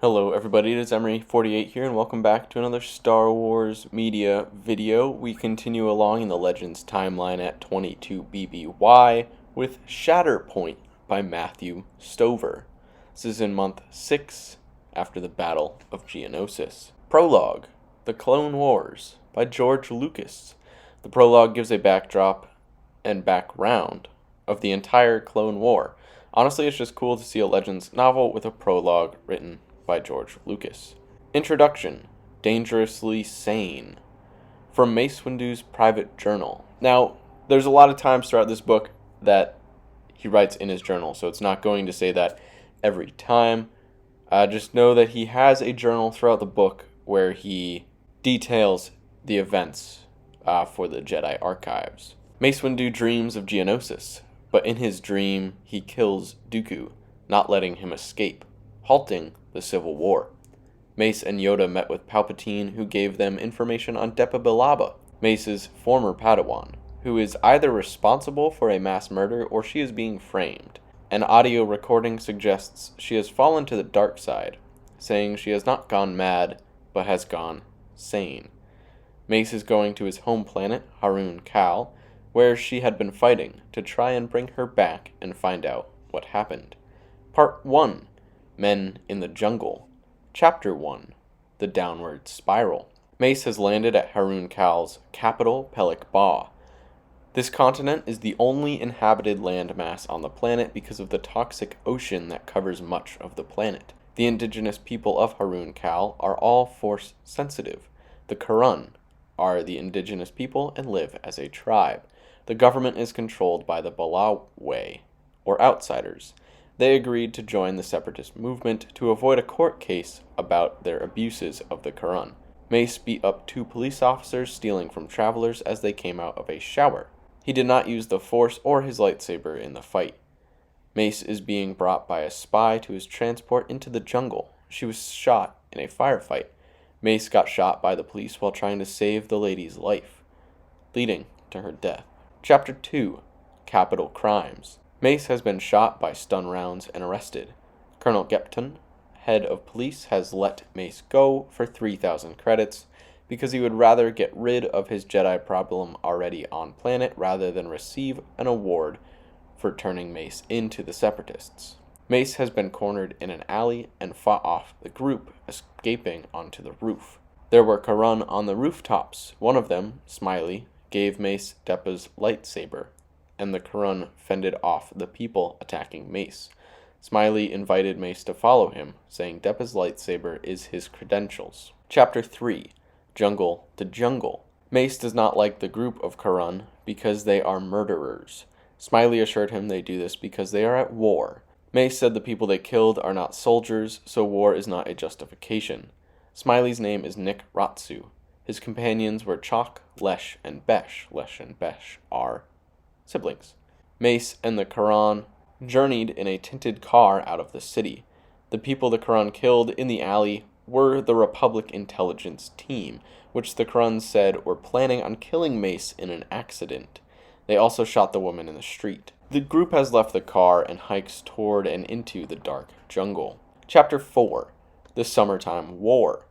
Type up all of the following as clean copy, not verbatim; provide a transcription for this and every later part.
Hello everybody, it is Emery48 here, and welcome back to another Star Wars media video. We continue along in the Legends timeline at 22 BBY with Shatterpoint by Matthew Stover. This is in month 6 after the Battle of Geonosis. Prologue, The Clone Wars by George Lucas. The prologue gives a backdrop and background of the entire Clone War. Honestly, it's just cool to see a Legends novel with a prologue written by George Lucas. Introduction, Dangerously Sane, from Mace Windu's private journal. Now, there's a lot of times throughout this book that he writes in his journal, so it's not going to say that every time. Just know that he has a journal throughout the book where he details the events for the Jedi archives. Mace Windu dreams of Geonosis, but in his dream he kills Dooku, not letting him escape, halting the Civil War. Mace and Yoda met with Palpatine, who gave them information on Balawai, Mace's former Padawan, who is either responsible for a mass murder or she is being framed. An audio recording suggests she has fallen to the dark side, saying she has not gone mad, but has gone sane. Mace is going to his home planet, Harun Kal, where she had been fighting, to try and bring her back and find out what happened. Part 1. Men in the Jungle. Chapter 1. The Downward Spiral. Mace has landed at Harun Kal's capital, Palk. This continent is the only inhabited landmass on the planet because of the toxic ocean that covers much of the planet. The indigenous people of Harun Kal are all force sensitive. The Kuran are the indigenous people and live as a tribe. The government is controlled by the Balawai, or outsiders. They agreed to join the separatist movement to avoid a court case about their abuses of the Kuran. Mace beat up 2 police officers stealing from travelers as they came out of a shower. He did not use the Force or his lightsaber in the fight. Mace is being brought by a spy to his transport into the jungle. She was shot in a firefight. Mace got shot by the police while trying to save the lady's life, leading to her death. Chapter 2. Capital Crimes. Mace has been shot by stun rounds and arrested. Colonel Gepton, head of police, has let Mace go for 3,000 credits because he would rather get rid of his Jedi problem already on planet rather than receive an award for turning Mace into the Separatists. Mace has been cornered in an alley and fought off the group, escaping onto the roof. There were Kuran on the rooftops. One of them, Smiley, gave Mace Depa's lightsaber, and the Kuran fended off the people attacking Mace. Smiley invited Mace to follow him, saying Depa's lightsaber is his credentials. Chapter 3. Jungle to Jungle. Mace does not like the group of Kuran because they are murderers. Smiley assured him they do this because they are at war. Mace said the people they killed are not soldiers, so war is not a justification. Smiley's name is Nick Ratsu. His companions were Chalk, Lesh, and Besh. Lesh and Besh are siblings. Mace and the Kuran journeyed in a tinted car out of the city. The people the Kuran killed in the alley were the Republic intelligence team, which the Kuran said were planning on killing Mace in an accident. They also shot the woman in the street. The group has left the car and hikes toward and into the dark jungle. Chapter 4. The Summertime War.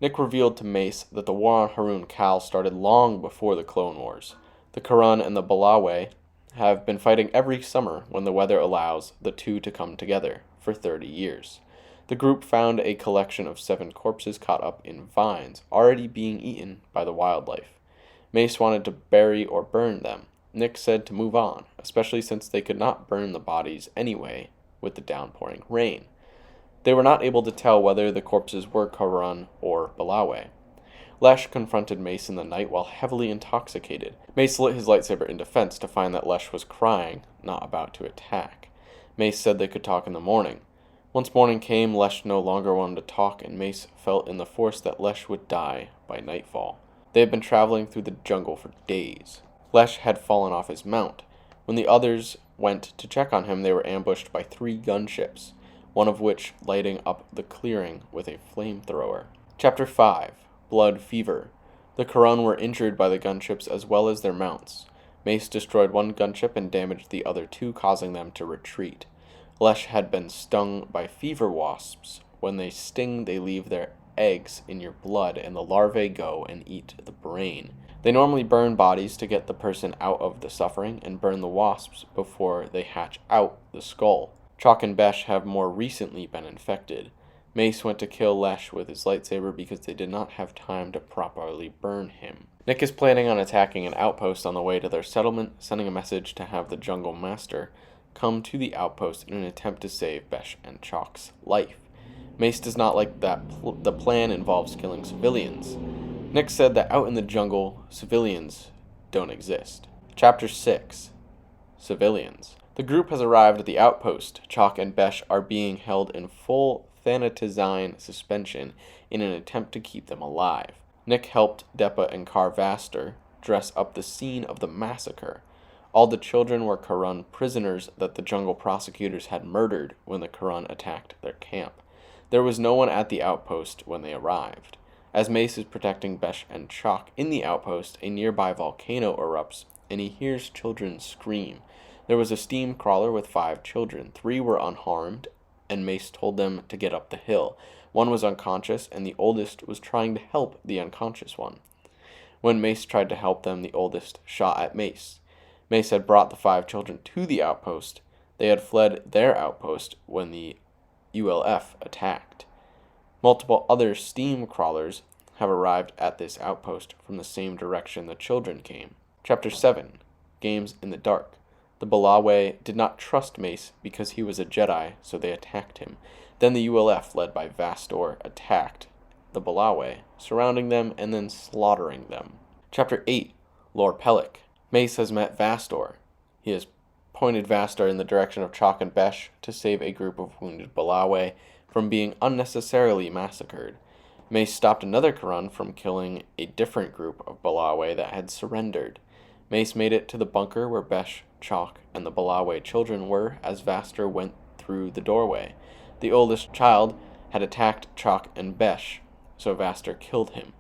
Nick revealed to Mace that the war on Harun Kal started long before the Clone Wars. The Kuran and the Balawai have been fighting every summer when the weather allows the two to come together for 30 years. The group found a collection of 7 corpses caught up in vines, already being eaten by the wildlife. Mace wanted to bury or burn them. Nick said to move on, especially since they could not burn the bodies anyway with the downpouring rain. They were not able to tell whether the corpses were Kuran or Balawai. Lesh confronted Mace in the night while heavily intoxicated. Mace lit his lightsaber in defense to find that Lesh was crying, not about to attack. Mace said they could talk in the morning. Once morning came, Lesh no longer wanted to talk, and Mace felt in the Force that Lesh would die by nightfall. They had been traveling through the jungle for days. Lesh had fallen off his mount. When the others went to check on him, they were ambushed by 3 gunships, one of which lighting up the clearing with a flamethrower. Chapter 5. Blood Fever. The Kuran were injured by the gunships as well as their mounts. Mace destroyed 1 gunship and damaged the other 2, causing them to retreat. Lesh had been stung by fever wasps When they sting, they leave their eggs in your blood, and the larvae go and eat the brain. They normally burn bodies to get the person out of the suffering, and burn the wasps before they hatch out the skull. Chalk and Besh have more recently been infected. Mace went to kill Lesh with his lightsaber because they did not have time to properly burn him. Nick is planning on attacking an outpost on the way to their settlement, sending a message to have the Jungle Master come to the outpost in an attempt to save Besh and Chalk's life. Mace does not like that the plan involves killing civilians. Nick said that out in the jungle, civilians don't exist. Chapter 6. Civilians. The group has arrived at the outpost. Chalk and Besh are being held in full thanatizine suspension in an attempt to keep them alive. Nick helped Deppa and Carvaster dress up the scene of the massacre. All the children were Kuran prisoners that the jungle prosecutors had murdered when the Kuran attacked their camp. There was no one at the outpost when they arrived. As Mace is protecting Besh and Chalk in the outpost, a nearby volcano erupts, and he hears children scream. There was a steam crawler with 5 children. 3 were unharmed, and Mace told them to get up the hill. 1 was unconscious, and the oldest was trying to help the unconscious one. When Mace tried to help them, the oldest shot at Mace. Mace had brought the 5 children to the outpost. They had fled their outpost when the ULF attacked. Multiple other steam crawlers have arrived at this outpost from the same direction the children came. Chapter 7. Games in the Dark. The Balawai did not trust Mace because he was a Jedi, so they attacked him. Then the ULF, led by Vastor, attacked the Balawai, surrounding them and then slaughtering them. Chapter 8. Lord Palk. Mace has met Vastor. He has pointed Vastor in the direction of Chalk and Besh to save a group of wounded Balawai from being unnecessarily massacred. Mace stopped another Kuran from killing a different group of Balawai that had surrendered. Mace made it to the bunker where Besh, Chalk, and the Balawai children were as Vastor went through the doorway. The oldest child had attacked Chalk and Besh, so Vastor killed him.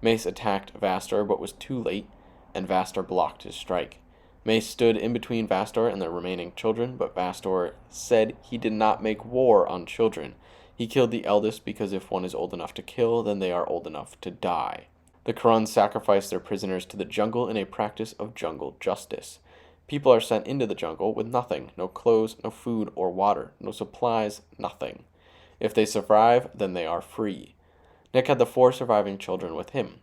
Mace attacked Vastor but was too late, and Vastor blocked his strike. Mace stood in between Vastor and the remaining children, but Vastor said he did not make war on children. He killed the eldest because if one is old enough to kill, then they are old enough to die. The Kuran sacrificed their prisoners to the jungle in a practice of jungle justice. People are sent into the jungle with nothing, no clothes, no food or water, no supplies, nothing. If they survive, then they are free. Nick had the 4 surviving children with him.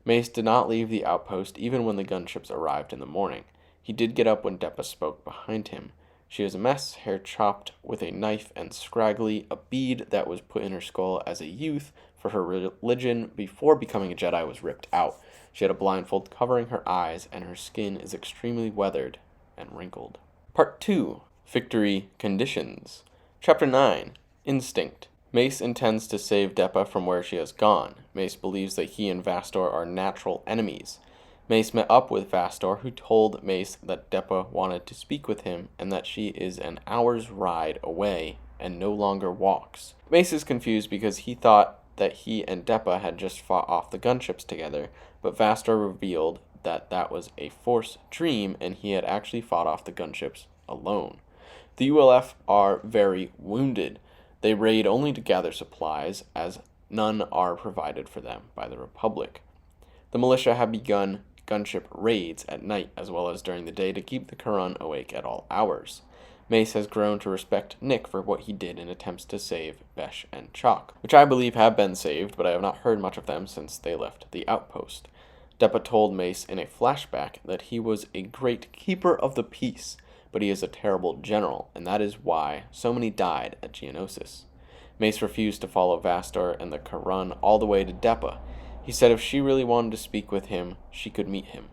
Mace did not leave the outpost even when the gunships arrived in the morning. He did get up when Deppa spoke behind him. She is a mess, hair chopped with a knife and scraggly, a bead that was put in her skull as a youth for her religion before becoming a Jedi was ripped out. She had a blindfold covering her eyes, and her skin is extremely weathered and wrinkled. Part 2. Victory Conditions. Chapter 9. Instinct. Mace intends to save Deppa from where she has gone. Mace believes that he and Vastor are natural enemies. Mace met up with Vastor, who told Mace that Deppa wanted to speak with him and that she is an hour's ride away and no longer walks. Mace is confused because he thought that he and Deppa had just fought off the gunships together, but Vastor revealed that that was a Force dream and he had actually fought off the gunships alone. The ULF are very wounded. They raid only to gather supplies, as none are provided for them by the Republic. The militia have begun gunship raids at night as well as during the day to keep the Kuran awake at all hours. Mace has grown to respect Nick for what he did in attempts to save Besh and Chalk, which I believe have been saved, but I have not heard much of them since they left the outpost. Deppa told Mace in a flashback that he was a great keeper of the peace, but he is a terrible general, and that is why so many died at Geonosis. Mace refused to follow Vastor and the Kuran all the way to Deppa. He said if she really wanted to speak with him, she could meet him.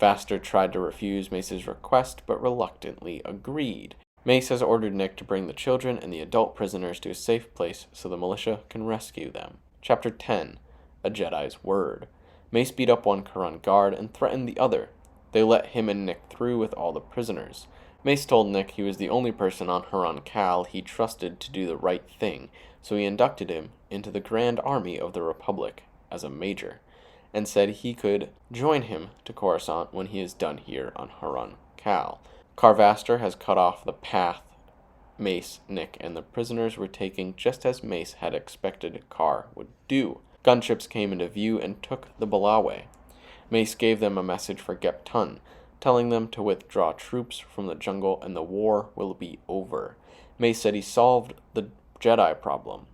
Vastor tried to refuse Mace's request, but reluctantly agreed. Mace has ordered Nick to bring the children and the adult prisoners to a safe place so the militia can rescue them. Chapter 10. A Jedi's Word. Mace beat up one Kuran guard and threatened the other. They let him and Nick through with all the prisoners. Mace told Nick he was the only person on Huron Cal he trusted to do the right thing, so he inducted him into the Grand Army of the Republic as a major, and said he could join him to Coruscant when he is done here on Huron Cal. Carvaster has cut off the path Mace, Nick, and the prisoners were taken just as Mace had expected Carr would do. Gunships came into view and took the Balawai. Mace gave them a message for Gep Tun, telling them to withdraw troops from the jungle and the war will be over. Mace said he solved the Jedi problem.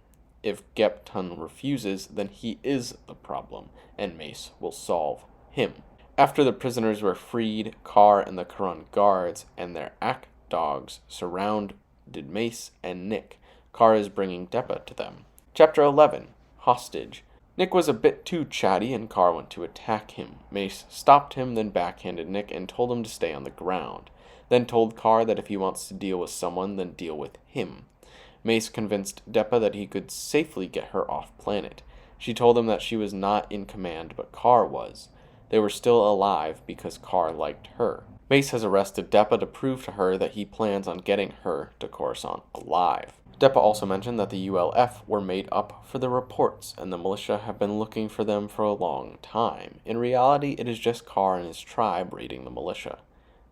If Gep Tun refuses, then he is the problem, and Mace will solve him. After the prisoners were freed, Carr and the Kuran guards and their act dogs surrounded Mace and Nick. Carr is bringing Deppa to them. Chapter 11. Hostage. Nick was a bit too chatty and Carr went to attack him. Mace stopped him, then backhanded Nick and told him to stay on the ground. Then told Carr that if he wants to deal with someone, then deal with him. Mace convinced Deppa that he could safely get her off planet. She told him that she was not in command, but Carr was. They were still alive because Carr liked her. Mace has arrested Deppa to prove to her that he plans on getting her to Coruscant alive. Deppa also mentioned that the ULF were made up for the reports, and the militia have been looking for them for a long time. In reality, it is just Carr and his tribe raiding the militia.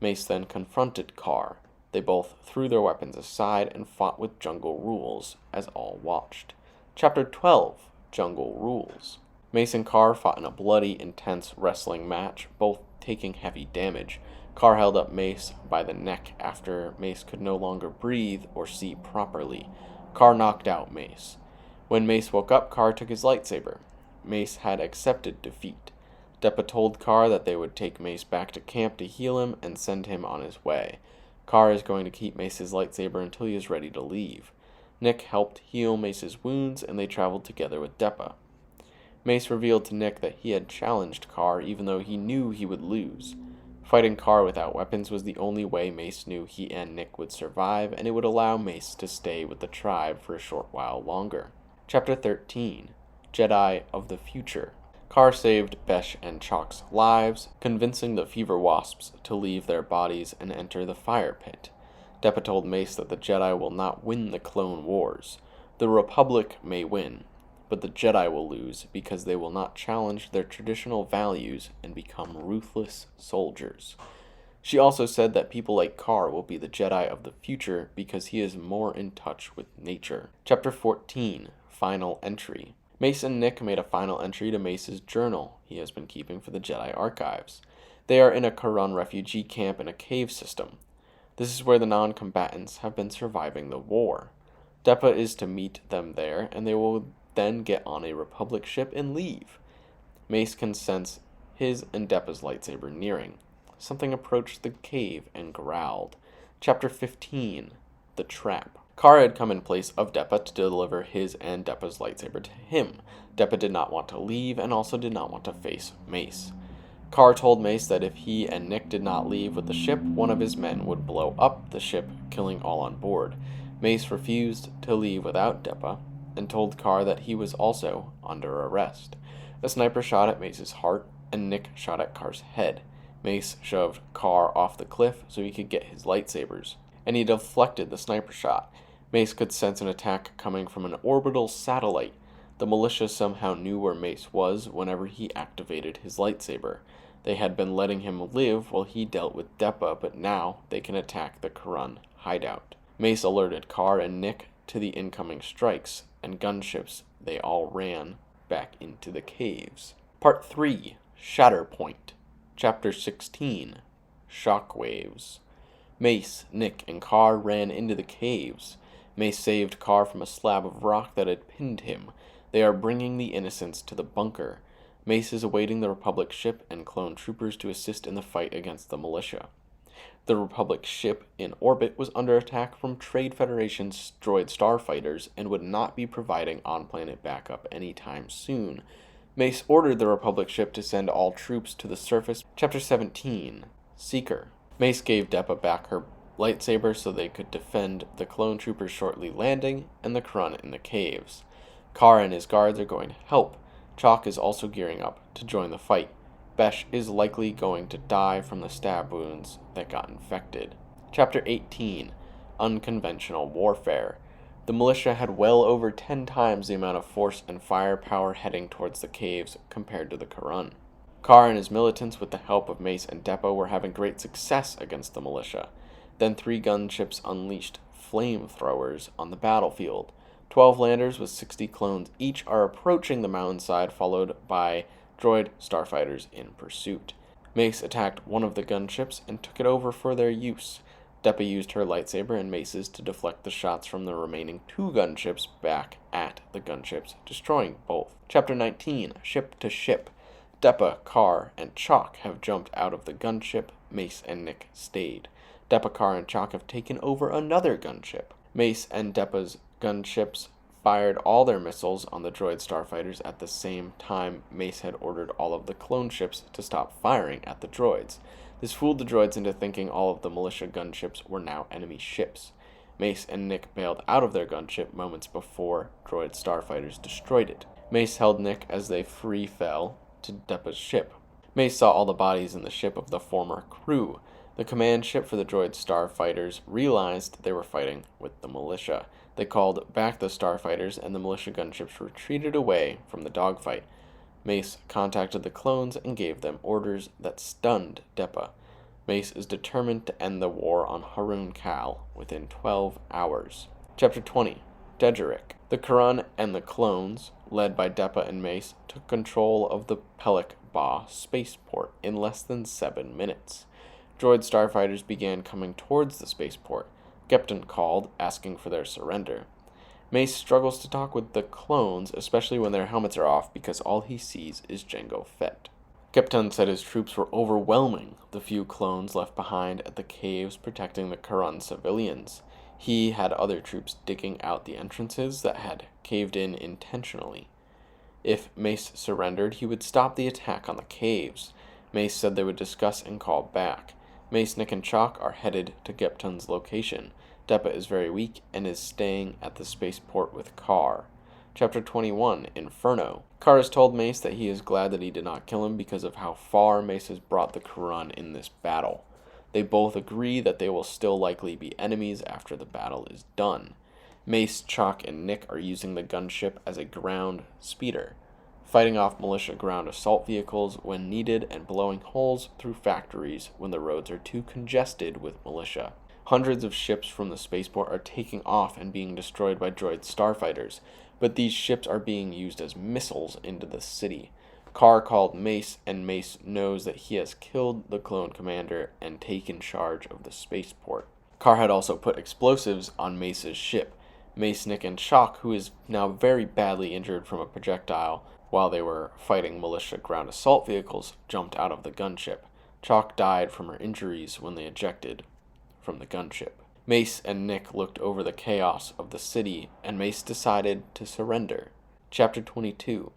Mace then confronted Carr. They both threw their weapons aside and fought with jungle rules, as all watched. Chapter 12. Jungle Rules. Mace and Carr fought in a bloody, intense wrestling match, both taking heavy damage. Carr held up Mace by the neck after Mace could no longer breathe or see properly. Carr knocked out Mace. When Mace woke up, Carr took his lightsaber. Mace had accepted defeat. Deppa told Carr that they would take Mace back to camp to heal him and send him on his way. Carr is going to keep Mace's lightsaber until he is ready to leave. Nick helped heal Mace's wounds, and they traveled together with Deppa. Mace revealed to Nick that he had challenged Carr even though he knew he would lose. Fighting Carr without weapons was the only way Mace knew he and Nick would survive, and it would allow Mace to stay with the tribe for a short while longer. Chapter 13. Jedi of the Future. Carr saved Besh and Chalk's lives, convincing the fever wasps to leave their bodies and enter the fire pit. Deppa told Mace that the Jedi will not win the Clone Wars. The Republic may win, but the Jedi will lose because they will not challenge their traditional values and become ruthless soldiers. She also said that people like Carr will be the Jedi of the future because he is more in touch with nature. Chapter 14. Final Entry. Mace and Nick made a final entry to Mace's journal he has been keeping for the Jedi Archives. They are in a Kuran refugee camp in a cave system. This is where the non-combatants have been surviving the war. Deppa is to meet them there, and they will then get on a Republic ship and leave. Mace can sense his and Deppa's lightsaber nearing. Something approached the cave and growled. Chapter 15. The Trap. Carr had come in place of Deppa to deliver his and Deppa's lightsaber to him. Deppa did not want to leave and also did not want to face Mace. Carr told Mace that if he and Nick did not leave with the ship, one of his men would blow up the ship, killing all on board. Mace refused to leave without Deppa, and told Carr that he was also under arrest. A sniper shot at Mace's heart, and Nick shot at Carr's head. Mace shoved Carr off the cliff so he could get his lightsabers, and he deflected the sniper shot. Mace could sense an attack coming from an orbital satellite. The militia somehow knew where Mace was whenever he activated his lightsaber. They had been letting him live while he dealt with Deppa, but now they can attack the Kuran hideout. Mace alerted Carr and Nick to the incoming strikes and gunships. They all ran back into the caves. Part 3. Shatterpoint. Chapter 16. Shockwaves. Mace, Nick, and Carr ran into the caves. Mace saved Carr from a slab of rock that had pinned him. They are bringing the innocents to the bunker. Mace is awaiting the Republic ship and clone troopers to assist in the fight against the militia. The Republic ship in orbit was under attack from Trade Federation's droid starfighters and would not be providing on-planet backup anytime soon. Mace ordered the Republic ship to send all troops to the surface. Chapter 17. Seeker. Mace gave Deppa back her lightsaber so they could defend the clone troopers shortly landing and the Kuran in the caves. Carr and his guards are going to help. Chalk is also gearing up to join the fight. Besh is likely going to die from the stab wounds that got infected. Chapter 18. Unconventional Warfare. The militia had well over 10 times the amount of force and firepower heading towards the caves compared to the Kuran. Carr and his militants, with the help of Mace and Deppa, were having great success against the militia. Then 3 gunships unleashed flamethrowers on the battlefield. 12 landers with 60 clones each are approaching the mountainside, followed by droid starfighters in pursuit. Mace attacked one of the gunships and took it over for their use. Deppa used her lightsaber and maces to deflect the shots from the remaining 2 gunships back at the gunships, destroying both. Chapter 19, Ship to Ship. Deppa, Car, and Chalk have jumped out of the gunship. Mace and Nick stayed. Deppa, Car, and Chalk have taken over another gunship. Mace and Deppa's gunships fired all their missiles on the droid starfighters at the same time. Mace had ordered all of the clone ships to stop firing at the droids. This fooled the droids into thinking all of the militia gunships were now enemy ships. Mace and Nick bailed out of their gunship moments before droid starfighters destroyed it. Mace held Nick as they free fell to Deppa's ship. Mace saw all the bodies in the ship of the former crew. The command ship for the droid starfighters realized they were fighting with the militia. They called back the starfighters, and the militia gunships retreated away from the dogfight. Mace contacted the clones and gave them orders that stunned Deppa. Mace is determined to end the war on Harun Kal within 12 hours. Chapter 20, Deadrick. The Kuran and the clones, led by Deppa and Mace, took control of the Palk spaceport in less than 7 minutes. Droid starfighters began coming towards the spaceport. Gepton called, asking for their surrender. Mace struggles to talk with the clones, especially when their helmets are off, because all he sees is Jango Fett. Gepton said his troops were overwhelming the few clones left behind at the caves protecting the Kuran civilians. He had other troops digging out the entrances that had caved in intentionally. If Mace surrendered, he would stop the attack on the caves. Mace said they would discuss and call back. Mace, Nick, and Chalk are headed to Gepton's location. Deppa is very weak and is staying at the spaceport with Car. Chapter 21, Inferno. Car has told Mace that he is glad that he did not kill him because of how far Mace has brought the Kuran in this battle. They both agree that they will still likely be enemies after the battle is done. Mace, Chalk, and Nick are using the gunship as a ground speeder, fighting off militia ground assault vehicles when needed and blowing holes through factories when the roads are too congested with militia. Hundreds of ships from the spaceport are taking off and being destroyed by droid starfighters, but these ships are being used as missiles into the city. Car called Mace, and Mace knows that he has killed the clone commander and taken charge of the spaceport. Car had also put explosives on Mace's ship. Mace, Nick, and Chalk, who is now very badly injured from a projectile while they were fighting militia ground assault vehicles, jumped out of the gunship. Chalk died from her injuries when they ejected from the gunship. Mace and Nick looked over the chaos of the city, and Mace decided to surrender. Chapter 22,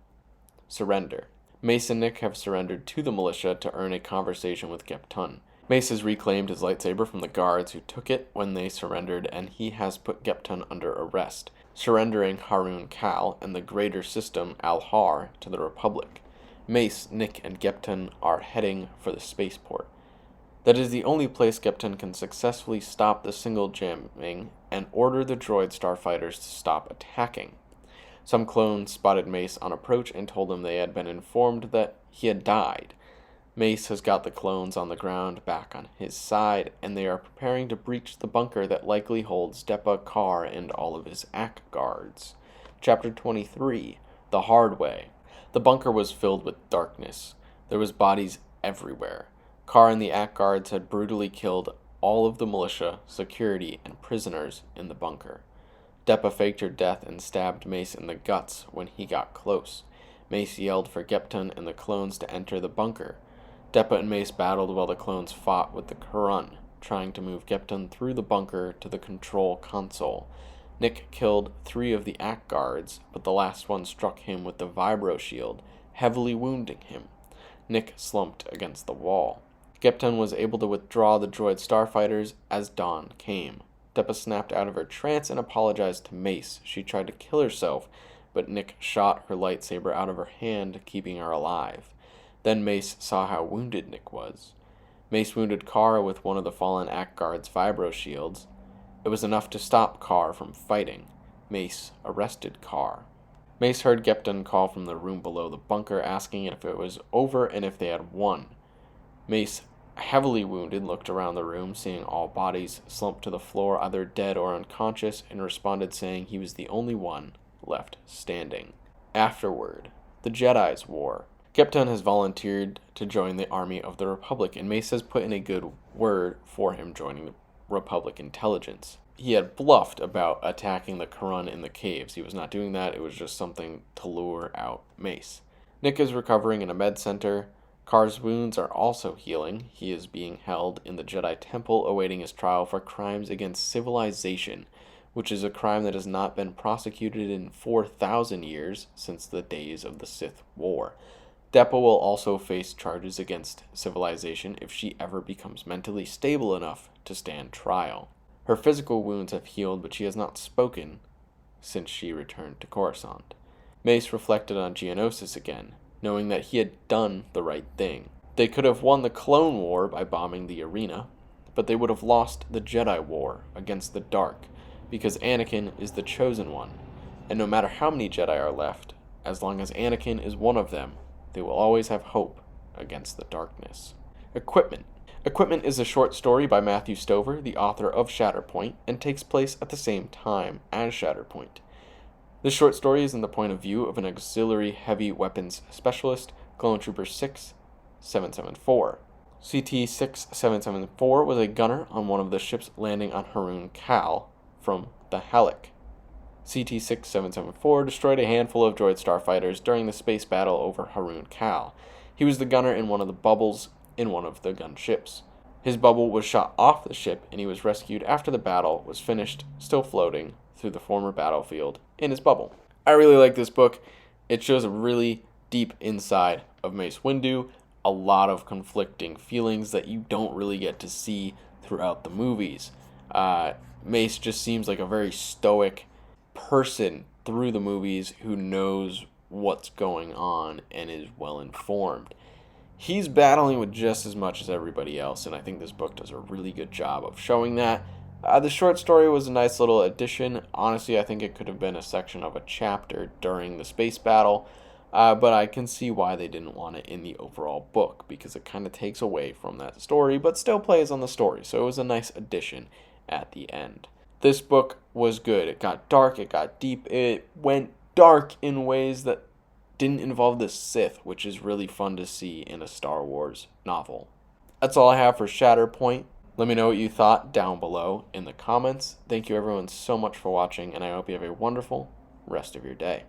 Surrender. Mace and Nick have surrendered to the militia to earn a conversation with Gepton. Mace has reclaimed his lightsaber from the guards who took it when they surrendered, and he has put Gepton under arrest, surrendering Harun Kal and the greater system Al-Har to the Republic. Mace, Nick, and Gepton are heading for the spaceport. That is the only place Gepton can successfully stop the single jamming and order the droid starfighters to stop attacking. Some clones spotted Mace on approach and told him they had been informed that he had died. Mace has got the clones on the ground back on his side, and they are preparing to breach the bunker that likely holds Deppa, Car, and all of his ACK guards. Chapter 23, The Hard Way. The bunker was filled with darkness. There was bodies everywhere. Car and the ACK guards had brutally killed all of the militia, security, and prisoners in the bunker. Deppa faked her death and stabbed Mace in the guts when he got close. Mace yelled for Gepton and the clones to enter the bunker. Deppa and Mace battled while the clones fought with the Kuran, trying to move Gepton through the bunker to the control console. Nick killed 3 of the ACK guards, but the last one struck him with the vibro shield, heavily wounding him. Nick slumped against the wall. Gepton was able to withdraw the droid starfighters as dawn came. Deppa snapped out of her trance and apologized to Mace. She tried to kill herself, but Nick shot her lightsaber out of her hand, keeping her alive. Then Mace saw how wounded Nick was. Mace wounded Car with one of the fallen ACK guards' vibro shields. It was enough to stop Car from fighting. Mace arrested Car. Mace heard Gepton call from the room below the bunker, asking if it was over and if they had won. Mace heavily wounded, looked around the room, seeing all bodies slumped to the floor, either dead or unconscious, and responded saying he was the only one left standing. Afterward, the Jedi's war. Kepton has volunteered to join the army of the Republic, and Mace has put in a good word for him joining the Republic intelligence. He had bluffed about attacking the Kuran in the caves. He was not doing that. It was just something to lure out Mace. Nick is recovering in a med center. Kar's wounds are also healing. He is being held in the Jedi Temple awaiting his trial for crimes against civilization, which is a crime that has not been prosecuted in 4,000 years since the days of the Sith War. Depa will also face charges against civilization if she ever becomes mentally stable enough to stand trial. Her physical wounds have healed, but she has not spoken since she returned to Coruscant. Mace reflected on Geonosis again, knowing that he had done the right thing. They could have won the Clone War by bombing the arena, but they would have lost the Jedi War against the Dark, because Anakin is the chosen one, and no matter how many Jedi are left, as long as Anakin is one of them, they will always have hope against the darkness. Equipment. Equipment is a short story by Matthew Stover, the author of Shatterpoint, and takes place at the same time as Shatterpoint. This short story is in the point of view of an auxiliary heavy weapons specialist, Clone Trooper 6774. CT-6774 was a gunner on one of the ships landing on Harun Kal from the Halleck. CT-6774 destroyed a handful of droid starfighters during the space battle over Harun Kal. He was the gunner in one of the bubbles in one of the gunships. His bubble was shot off the ship, and he was rescued after the battle was finished, still floating through the former battlefield in his bubble. I really like this book. It shows a really deep inside of Mace Windu, a lot of conflicting feelings that you don't really get to see throughout the movies. Mace just seems like a very stoic person through the movies who knows what's going on and is well informed. He's battling with just as much as everybody else, and I think this book does a really good job of showing that. The short story was a nice little addition. Honestly, I think it could have been a section of a chapter during the space battle, but I can see why they didn't want it in the overall book, because it kind of takes away from that story, but still plays on the story, so it was a nice addition at the end. This book was good. It got dark, it got deep, it went dark in ways that didn't involve the Sith, which is really fun to see in a Star Wars novel. That's all I have for Shatterpoint. Let me know what you thought down below in the comments. Thank you everyone so much for watching, and I hope you have a wonderful rest of your day.